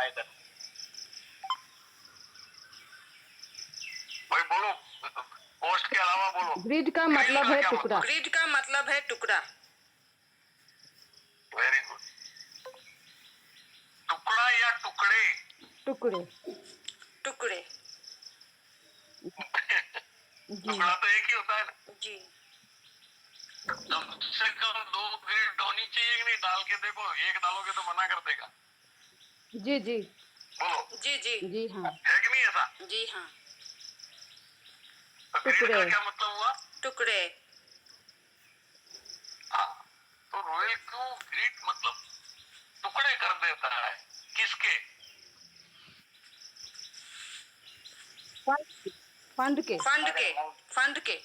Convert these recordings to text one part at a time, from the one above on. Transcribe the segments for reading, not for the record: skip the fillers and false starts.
Bye कर। भाई बोलो, पोस्ट के अलावा बोलो। ग्रिड का मतलब है टुकड़ा। ग्रिड का मतलब है टुकड़ा। Very good. टुकड़ा या टुकड़े? टुकड़े। टुकड़े। जी टुकड़ा तो एक ही होता है ना जी। कम से कम 2 ग्रिड होनी चाहिए कि नहीं? डाल के देखो, एक डालोगे तो मना कर देगा। जी जी बोलो। जी जी जी हाँ। है कि नहीं ऐसा? जी हाँ। तो ग्रिड टुकड़े। का क्या मतलब हुआ? टुकड़े। हाँ, तो रॉयल क्यों ग्रिड मतलब टुकड़े कर देता है? किसके? फंड के। फंड के। फंड के।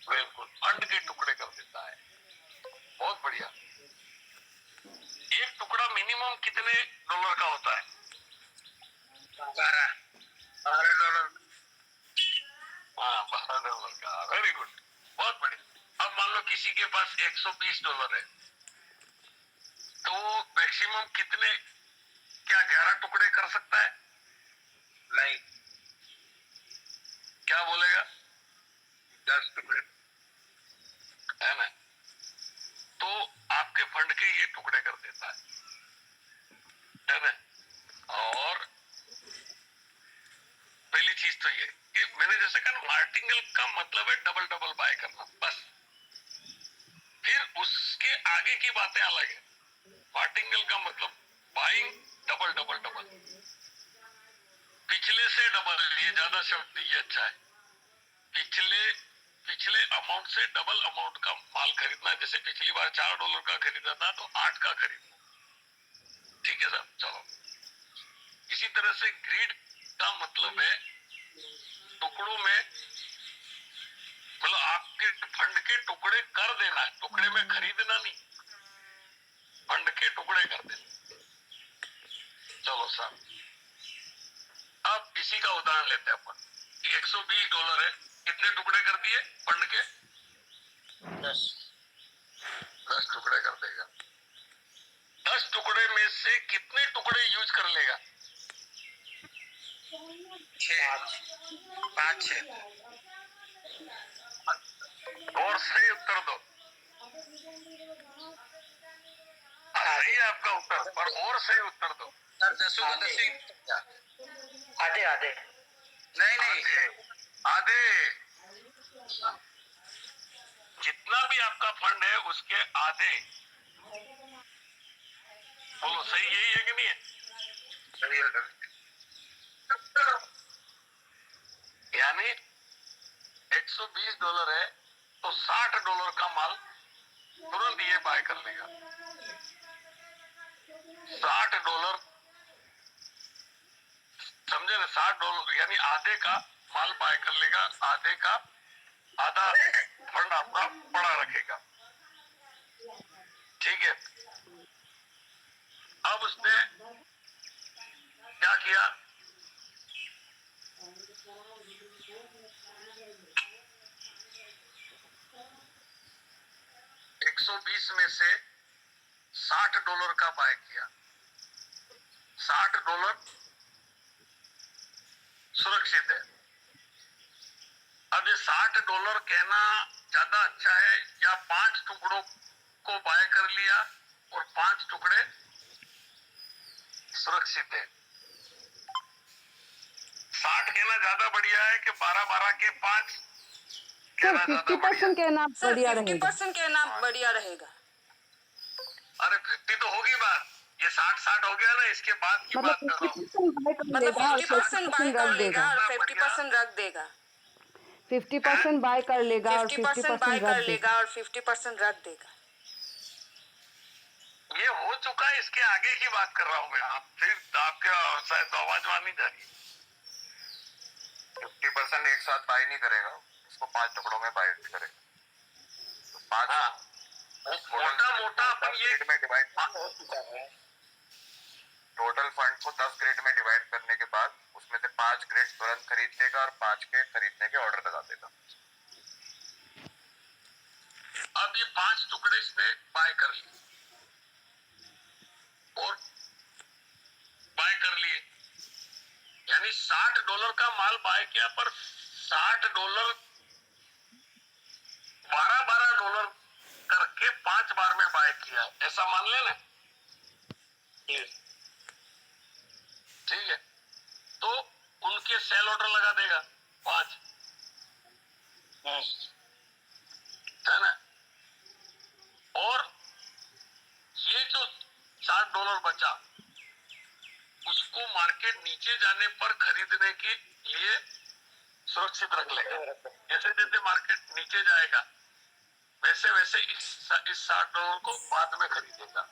बिल्कुल, फंड के टुकड़े कर देता है। बहुत बढ़िया। एक टुकड़ा मिनिमम कितने डॉलर का होता है? 12 $12। हाँ, $12 का। वेरी गुड, बहुत बढ़िया। अब मान लो किसी के पास $120 है, तो मैक्सिमम कितने, क्या 11 टुकड़े कर सकता है? नहीं। क्या बोलेगा? 10 टुकड़े, है ना? तो आपके फंड के ये टुकड़े कर देता है ना? और पहली चीज तो ये कि मैंने जैसे कहा, मार्टिंगल का मतलब है डबल डबल बाय करना, बस। फिर उसके आगे की बातें अलग है। मार्टिंगल का मतलब बाइंग डबल डबल डबल, पिछले से डबल, ये ज्यादा शब्द, ये अच्छा है। पिछले पिछले अमाउंट से डबल अमाउंट का माल खरीदना। जैसे पिछली बार $4 का खरीदा था तो 8 का खरीदना। ठीक है साहब, चलो। इसी तरह से ग्रीड का मतलब है टुकड़ों में, मतलब आपके फंड के टुकड़े कर देना, टुकड़े में खरीदना नहीं, फंड के टुकड़े कर देना। चलो साहब, अब इसी का उदाहरण लेते हैं अपन। $120 है, कितने टुकड़े कर दिए फंड के? 10 टुकड़े कर देगा। 10 टुकड़े में से कितने टुकड़े यूज कर लेगा? 5-6। और सही उत्तर दो। सही है आपका उत्तर, पर और सही उत्तर दो। आधे आधे। नहीं, आधे। जितना भी आपका फंड है उसके आधे। बोलो, सही यही है कि नहीं है? सही है सर। यानी $120 है तो $60 का माल तुरंत ये बाय कर लेगा। $60, समझे ना? $60 यानी आधे का माल बाय कर लेगा, आधे का आधा फंड आपका पड़ा रखेगा। ठीक है। अब उसने क्या किया? 120 में से $60 का बाय किया। $60 सुरक्षित है। अब ये $60 कहना ज्यादा अच्छा है या 5 टुकड़ों को बाय कर लिया और 5 टुकड़े सुरक्षित है? 60 कहना ज्यादा बढ़िया है कि 12-12 के 5 सर कहना ज्यादा 50% बढ़िया? कहना सर बढ़िया 50% रहेगा। कहना बढ़िया रहेगा। अरे 50 तो होगी बात, ये 60-60 हो गया ना, इसके बाद की बात मतलब कर रहा हूँ। 50% बाय कर मतलब लेगा और 50% बाय कर लेगा और 50% रख देगा। 50% बाय कर लेगा और 50% बाय 50% कर रख लेगा देगा। और 50% रख देगा। ये हो चुका है, इसके आगे की बात कर रहा हूँ मैं। आप फिर आपका शायद तो आवाज वहां नहीं जा रही। 50% एक साथ बाय नहीं करेगा, उसको 5 टुकड़ों में बाय करेगा। तो 5, मोटा मोटा अपन ये में डिवाइड हो चुका है। टोटल फंड को 10 ग्रेड में डिवाइड करने के बाद उसमें से 5 ग्रेड तुरंत खरीद लेगा और 5 के खरीदने के ऑर्डर लगा देगा। अब ये 5 टुकड़े इसने बाय कर लिए। और बाय कर लिए, यानी $60 का माल बाय किया, पर $60 $12 करके 5 बार में बाय किया, ऐसा मान लेना। ठीक है, तो उनके सेल ऑर्डर लगा देगा 5, है ना। और ये जो $60 बचा, उसको मार्केट नीचे जाने पर खरीदने के लिए सुरक्षित रख लेगा। जैसे जैसे मार्केट नीचे जाएगा वैसे वैसे इस $60 को बाद में खरीदेगा,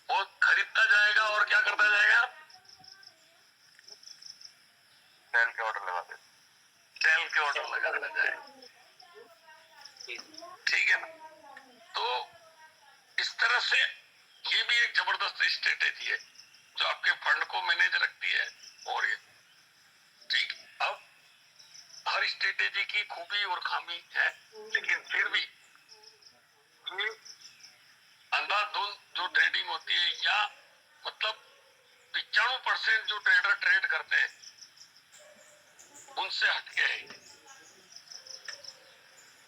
और खरीदता जाएगा और क्या करता जाएगा, सेल के ऑर्डर लगा देगा, सेल के ऑर्डर लगाता जाएगा। ठीक है ना। तो इस तरह से ये भी एक जबरदस्त स्ट्रेटेजी है जो आपके फंड को मैनेज रखती है। और ये ठीक, अब हर स्ट्रेटेजी की खूबी और खामी है, लेकिन फिर भी ये अंधाधुंध जो ट्रेडिंग होती है, या मतलब 95% जो ट्रेडर ट्रेड करते हैं उनसे हटके है।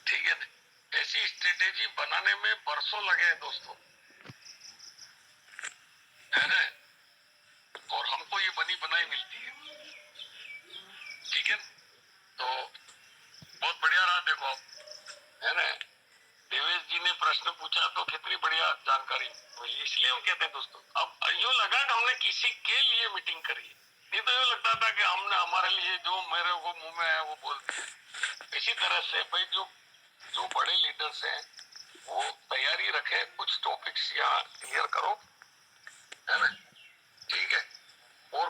ठीक है ना। ऐसी स्ट्रेटेजी बनाने में बरसों लगे हैं दोस्तों, है ना। और हमको ये बनी बनाई मिलती है। ठीक है, तो बहुत बढ़िया रहा। देखो आप, है ना, देवेश जी ने प्रश्न पूछा तो कितनी बढ़िया जानकारी मिली। इसलिए हम कहते हैं दोस्तों, अब यूं लगा कि हमने किसी के लिए मीटिंग करी, नहीं तो यूं लगता था कि हमने हमारे लिए जो मेरे को मुंह में आया वो बोल दिया। इसी तरह से भाई जो जो बड़े लीडर्स हैं वो तैयारी रखे, कुछ टॉपिक्स यहाँ क्लियर करो, है ना। ठीक है, और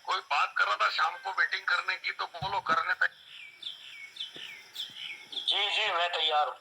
कोई बात कर रहा था शाम को मीटिंग करने की, तो बोलो करने तक। जी जी मैं तैयार हूँ।